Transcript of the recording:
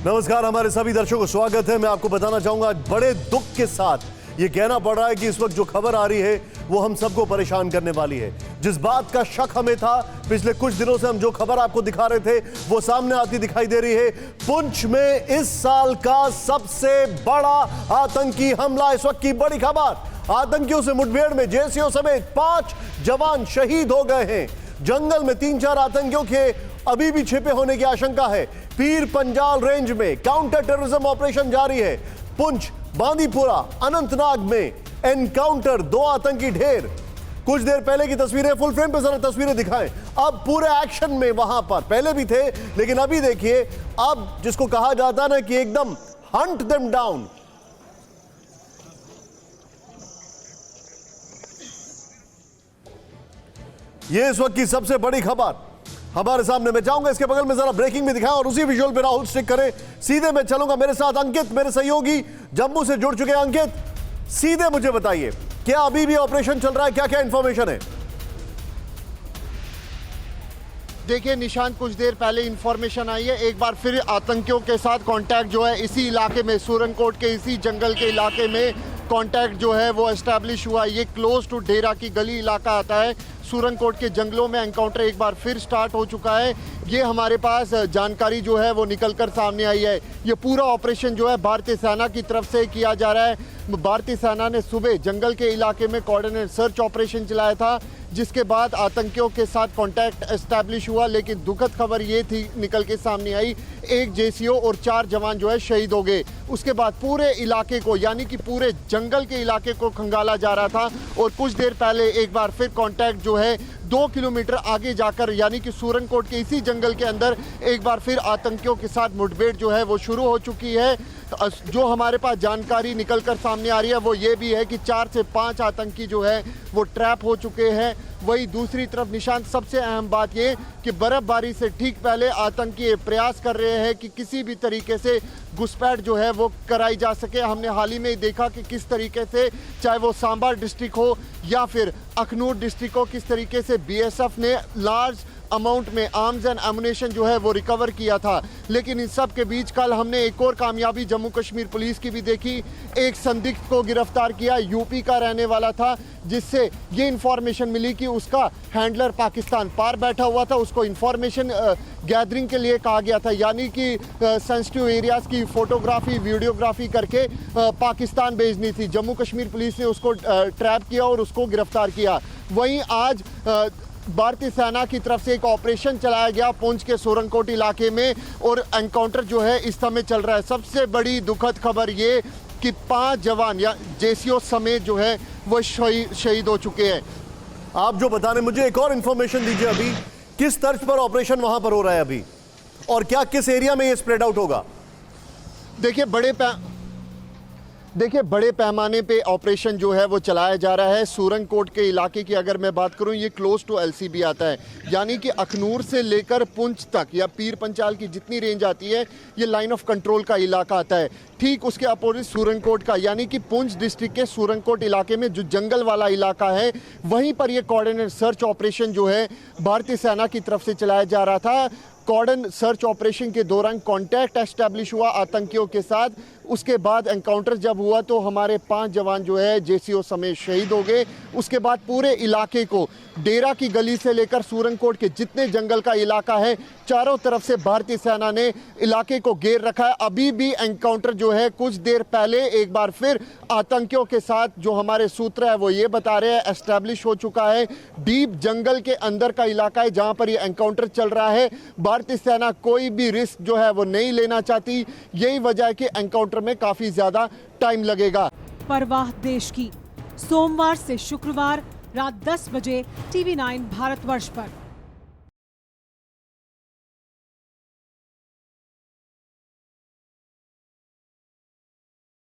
नमस्कार, हमारे सभी दर्शकों को स्वागत है। मैं आपको बताना चाहूंगा आज बड़े दुख के साथ ये कहना पड़ रहा है कि इस वक्त जो खबर आ रही है वो हम सबको परेशान करने वाली है। जिस बात का शक हमें था पिछले कुछ दिनों से, हम जो खबर आपको दिखा रहे थे वो सामने आती दिखाई दे रही है। पुंछ में इस साल का सबसे बड़ा आतंकी हमला, इस वक्त की बड़ी खबर। आतंकियों से मुठभेड़ में जेसीओ समेत 5 जवान शहीद हो गए हैं। जंगल में 3-4 आतंकियों के अभी भी छिपे होने की आशंका है। पीर पंजाल रेंज में काउंटर टेररिज्म ऑपरेशन जारी है। पुंछ, बांदीपुरा, अनंतनाग में एनकाउंटर, 2 आतंकी ढेर। कुछ देर पहले की तस्वीरें, फुल फ्रेम पे जरा तस्वीरें दिखाएं। अब पूरे एक्शन में वहां पर पहले भी थे, लेकिन अभी देखिए, अब जिसको कहा जाता ना कि एकदम हंट देम डाउन। ये इस वक्त की सबसे बड़ी खबर हमारे सामने। मैं चाहूंगा इसके बगल में जरा ब्रेकिंग में दिखाएं और उसी विजुअल पे राहुल स्टिक करें। सीधे मैं चलूंगा, मेरे साथ अंकित, मेरे सहयोगी जम्मू से जुड़ चुके हैं। अंकित, सीधे मुझे बताइए, क्या अभी भी ऑपरेशन चल रहा है? क्या क्या इंफॉर्मेशन है? देखिए निशांत, कुछ देर पहले इंफॉर्मेशन आई है, एक बार फिर आतंकियों के साथ कांटेक्ट जो है इसी इलाके में, सूरनकोट के इसी जंगल के इलाके में कांटेक्ट जो है वो एस्टैब्लिश हुआ। ये क्लोज टू डेरा की गली इलाका आता है। सूरनकोट के जंगलों में एनकाउंटर एक बार फिर स्टार्ट हो चुका है। ये हमारे पास जानकारी जो है वो निकलकर सामने आई है। ये पूरा ऑपरेशन जो है भारतीय सेना की तरफ से किया जा रहा है। भारतीय सेना ने सुबह जंगल के इलाके में कोऑर्डिनेट सर्च ऑपरेशन चलाया था, जिसके बाद आतंकियों के साथ कांटेक्ट एस्टैब्लिश हुआ। लेकिन दुखद खबर ये थी निकल के सामने आई, एक जेसीओ और 4 जवान जो है शहीद हो गए। उसके बाद पूरे इलाके को, यानी कि पूरे जंगल के इलाके को खंगाला जा रहा था। और कुछ देर पहले एक बार फिर कांटेक्ट जो है 2 किलोमीटर आगे जाकर, यानी कि सूरनकोट के इसी जंगल के अंदर एक बार फिर आतंकियों के साथ मुठभेड़ जो है वो शुरू हो चुकी है। जो हमारे पास जानकारी निकलकर सामने आ रही है वो ये भी है कि 4 से 5 आतंकी जो है वो ट्रैप हो चुके हैं। वही दूसरी तरफ निशांत, सबसे अहम बात ये कि बर्फबारी से ठीक पहले आतंकी प्रयास कर रहे हैं कि किसी भी तरीके से घुसपैठ जो है वो कराई जा सके। हमने हाल ही में देखा कि किस तरीके से, चाहे वो सांबा डिस्ट्रिक्ट हो या फिर अखनूर डिस्ट्रिक्ट हो, किस तरीके से बीएसएफ ने लार्ज अमाउंट में आर्म्स एंड एमुनेशन जो है वो रिकवर किया था। लेकिन इन सब के बीच कल हमने एक और कामयाबी जम्मू कश्मीर पुलिस की भी देखी। एक संदिग्ध को गिरफ्तार किया, यूपी का रहने वाला था, जिससे ये इंफॉर्मेशन मिली कि उसका हैंडलर पाकिस्तान पार बैठा हुआ था। उसको इंफॉर्मेशन गैदरिंग के लिए कहा गया था, यानी कि सेंसिटिव एरियाज की फोटोग्राफी, वीडियोग्राफी करके पाकिस्तान भेजनी थी। जम्मू कश्मीर पुलिस ने उसको ट्रैप किया और उसको गिरफ्तार किया। वहीं आज भारतीय सेना की तरफ से एक ऑपरेशन चलाया गया पुंछ के सूरनकोट इलाके में, और एनकाउंटर जो है इस समय चल रहा है। सबसे बड़ी दुखद खबर ये कि 5 जवान या जेसीओ समेत जो है वो शहीद हो चुके हैं। आप जो बता रहे, मुझे एक और इंफॉर्मेशन दीजिए, अभी किस तर्ज पर ऑपरेशन वहां पर हो रहा है अभी, और क्या किस एरिया में ये स्प्रेड आउट होगा? देखिए बड़े पैमाने पे ऑपरेशन जो है वो चलाया जा रहा है। सूरनकोट के इलाके की अगर मैं बात करूं, ये क्लोज टू एलसीबी आता है, यानी कि अखनूर से लेकर पुंछ तक या पीर पंचाल की जितनी रेंज आती है ये लाइन ऑफ कंट्रोल का इलाका आता है। ठीक उसके अपोजिट सूरनकोट का, यानी कि पुंछ डिस्ट्रिक्ट के सूरनकोट इलाके में जो जंगल वाला इलाका है, वहीं पर यह कोऑर्डिनेट सर्च ऑपरेशन जो है भारतीय सेना की तरफ से चलाया जा रहा था। कोऑर्डिनेट सर्च ऑपरेशन के दौरान कांटेक्ट एस्टैब्लिश हुआ आतंकियों के साथ। उसके बाद एनकाउंटर जब हुआ तो हमारे 5 जवान जो है जेसीओ समेत शहीद हो गए। उसके बाद पूरे इलाके को, डेरा की गली से लेकर सूरनकोट के जितने जंगल का इलाका है, चारों तरफ से भारतीय सेना ने इलाके को घेर रखा है। अभी भी एनकाउंटर जो है कुछ देर पहले एक बार फिर आतंकियों के साथ, जो हमारे सूत्र है वो ये बता रहे हैं, एस्टैब्लिश हो चुका है। डीप जंगल के अंदर का इलाका है जहां पर ये एनकाउंटर चल रहा है। भारतीय सेना कोई भी रिस्क जो है वो नहीं लेना चाहती। यही वजह है कि एनकाउंटर में काफी ज्यादा टाइम लगेगा। परवाह देश की, सोमवार से शुक्रवार रात 10 बजे TV9 भारतवर्ष पर।